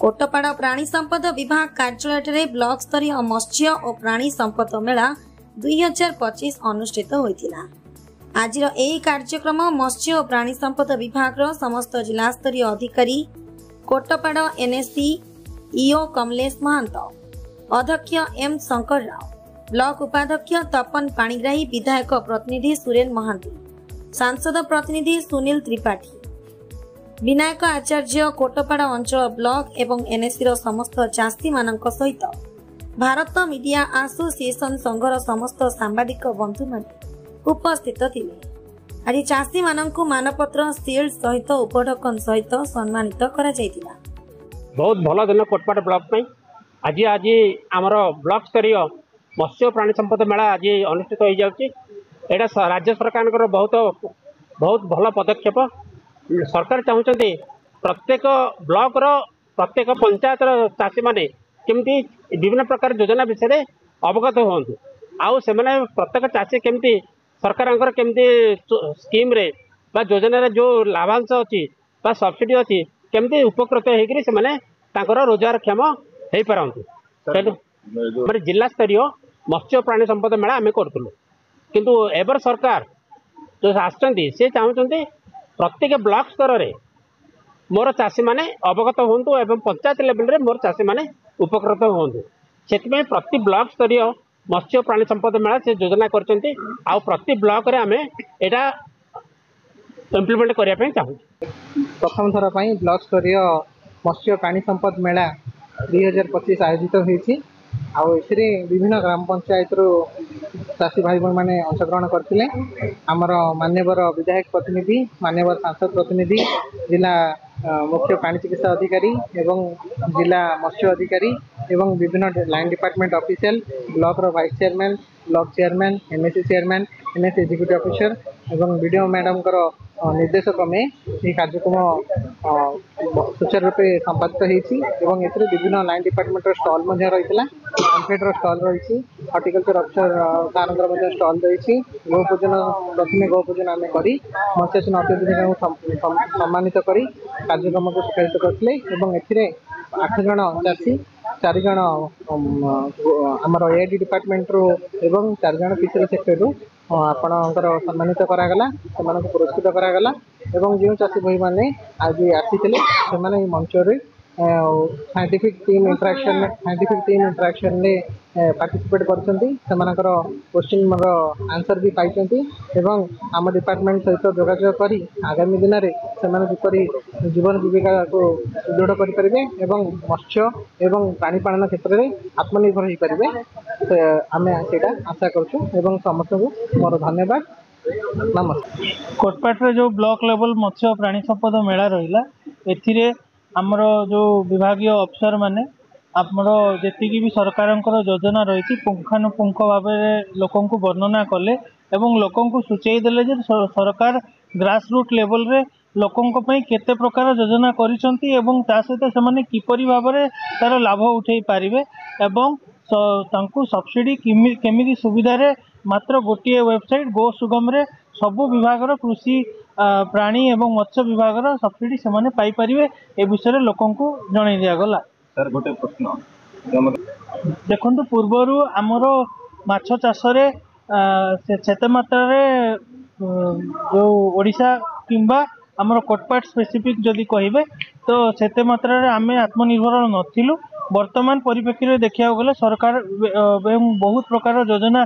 कोटपाड़ प्राणी संपद विभाग कार्यालय ब्लॉक स्तरीय मत्स्य और प्राणी संपद मेला 2025 अनुष्ठित होता। आज कार्यक्रम मत्स्य और प्राणी संपद विभाग समस्त जिला स्तरीय अधिकारी कोटपाड़ एनएससी ईओ कमलेश महंत, अध्यक्ष एम शंकर राव, ब्लॉक उपाध्यक्ष तपन पाणिग्राही, विधायक प्रतिनिधि सुरेन महांती, सांसद प्रतिनिधि सुनील त्रिपाठी, विनायक आचार्य, कोटपाड़ अंचल ब्लॉक एवं एनएससी समस्त चाषी मानक सहित भारत मीडिया एसोसिएशन संघर समस्त सांबादिक बंधु माने उपस्थित थिले। आज चाषी मानक मानपत्र सील्ड सहित उपढकन सहित सम्मानित करा जायतिला। बहुत भल दिन कोटपाड़ ब्लॉक में आज आज आमर ब्लॉक स्तरीय मत्स्य प्राणी संपद मेला आज अनुष्ठित हो जाउची। एटा राज्य सरकार बहुत भल पदक्षेप। सरकार चाहते प्रत्येक ब्लॉक प्रत्येक पंचायत चाषी माने केमती विभिन्न प्रकार योजना विषय अवगत हूँ आउ से प्रत्येक चाषी केमती सरकार केमती स्कीम रे बा योजना रे जो लाभांश अच्छी बा सब्सिडी अच्छी केमती उपकृत होकर रोजगार क्षम हो पारती। जिला स्तरीय मत्स्य प्राणी संपद मेला आम करूँ किंतु एबर सरकार जो आसुँच सी चाहते प्रत्येक ब्लॉक स्तर रे मोर चाषी माने अवगत हूँ एवं पंचायत लेवल रे मोर चाषी माने उपकृत हूँ से प्रति ब्लॉक स्तरीय मत्स्य प्राणी संपद मेला से योजना करछंती आ प्रति ब्लॉक रे आमे एटा इम्प्लीमेंट करने चाहूँ। प्रथम थर पर ब्लॉक स्तरीय मत्स्य प्राणी संपद मेला 2025 आयोजित होती। आउे विभिन्न ग्राम पंचायत चाषी भाई भाई मैंने अंशग्रहण करते। आमर मान्यवर विधायक प्रतिनिधि, मान्यवर सांसद प्रतिनिधि, जिला मुख्य प्राणी चिकित्सा अधिकारी एवं जिला मत्स्य अधिकारी एवं विभिन्न line department official, block vice chairman, block chairman, NSC chairman, NSC executive officer एवं वीडियो मैडम निर्देश क्रमे यह कार्यक्रम सुचारू रूपे संपादित होती। विभिन्न लाइन डिपार्टमेंट स्टॉल रही, ओमफेड स्टॉल रही, हॉर्टिकल्चर अफिसर सार स्टॉल रही। गोपूजन प्रथम गोपूजन आम कर मत्स्य अतिथि सम्मानित कर कार्यक्रम को सुचारित करते। 8 जन चाषी, 4 जन आमर एआईडी डिपार्टमेंट रू एवं 4 जन फिशरी सेक्टर रू आपणकर सम्मानित करागला, से पुरस्कृत करागला। एवं जो चाषी भाई मैंने आज आसी से मंच साइंटिफिक टीम इंटरेक्शन में पार्टिसिपेट करछंती। सेमानकर क्वेश्चन आंसर भी पाइछंती एवं आम डिपार्टमेंट सहित जोगाजोग करी आगामी दिन में से जीवन जीविका को सुदृढ़ करें एवं मत्स्य एवं प्राणी पालन क्षेत्र में आत्मनिर्भर हो पारे। आम से आशा करूँ। समस्त को मोर धन्यवाद, नमस्कार। कोटपाड़ जो ब्लॉक लेवल मत्स्य प्राणी संपद मेला रहा ए आमर जो विभागीय अफसर माने आमर जी भी सरकार योजना रही पुंखानुपुंख भाव लोक वर्णना कले एवं लोक सूचई देले जे सरकार ग्रास रूट लेवल रे लोकों केते प्रकार योजना करिसंती एवं ता सहित से किपरि भाव में तार लाभ उठे पारिबे एवं तांकु सब्सिडी केमिति सुविधा रे मात्र गोटे वेबसाइट गो सुगम रे सबु विभाग कृषि प्राणी एवं मत्स्य विभाग सब्सिडी से पाई पारिबे ए विषय लोकों को जणाई दिया गला। सर गोटे प्रश्न देखंतु पूर्वरु आमर माछ चाष रे सेते मात्रा रे जो ओडिशा किंबा आमर कोटपाड़ स्पेसिफिक जदि कहिबे तो सेते मात्रा रे आमे आत्मनिर्भर नथिलु। वर्तमान परिप्रेक्षी देखा गले सरकार बहुत प्रकार योजना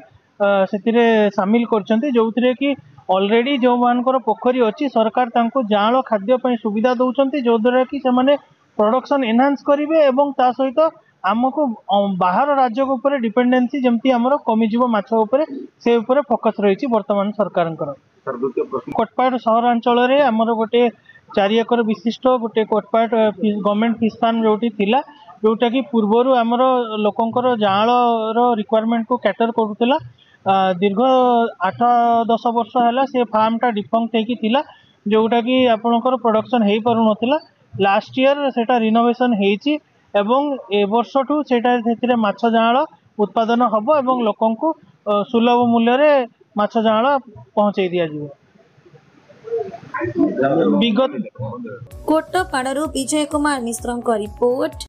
से सामिल करछंती जो कि ऑलरेडी जो मानकर पोखरी अच्छी सरकार तांको जाँल खाद्य सुविधा दौरान जो द्वारा कि से प्रोडक्शन एनहांस करेंगे एवं ता सहित आमको बाहर राज्य ऊपर डिपेंडेंसी जमती आमर कमिजिव माछ ऊपर से ऊपर फोकस रही वर्तमान सरकार। कोटपाड़ सहरांचल रे आमर गोटे 4 एकर विशिष्ट गोटे कोटपाड़ गवर्नमेंट फिश फार्म जोटी थिला जोटा कि पूर्वर आमर लोकंकर जाँल रिक्वायरमेंट को कैटर करूला। दीर्घ 8-10 वर्ष है से फार्म टा डिफंक्ट होता जोटा कि आपणकर प्रोडक्शन हो पार नाला। लास्ट ईयर सेटा रिनोवेशन होती एवं ए वर्ष ठू से माछ जाँल उत्पादन हम एवं लोकों को सुलभ मूल्य रे माछ जाँल पहुँचे दिया जाए। विगत कोटपाड़ू विजय कुमार मिश्र रिपोर्ट।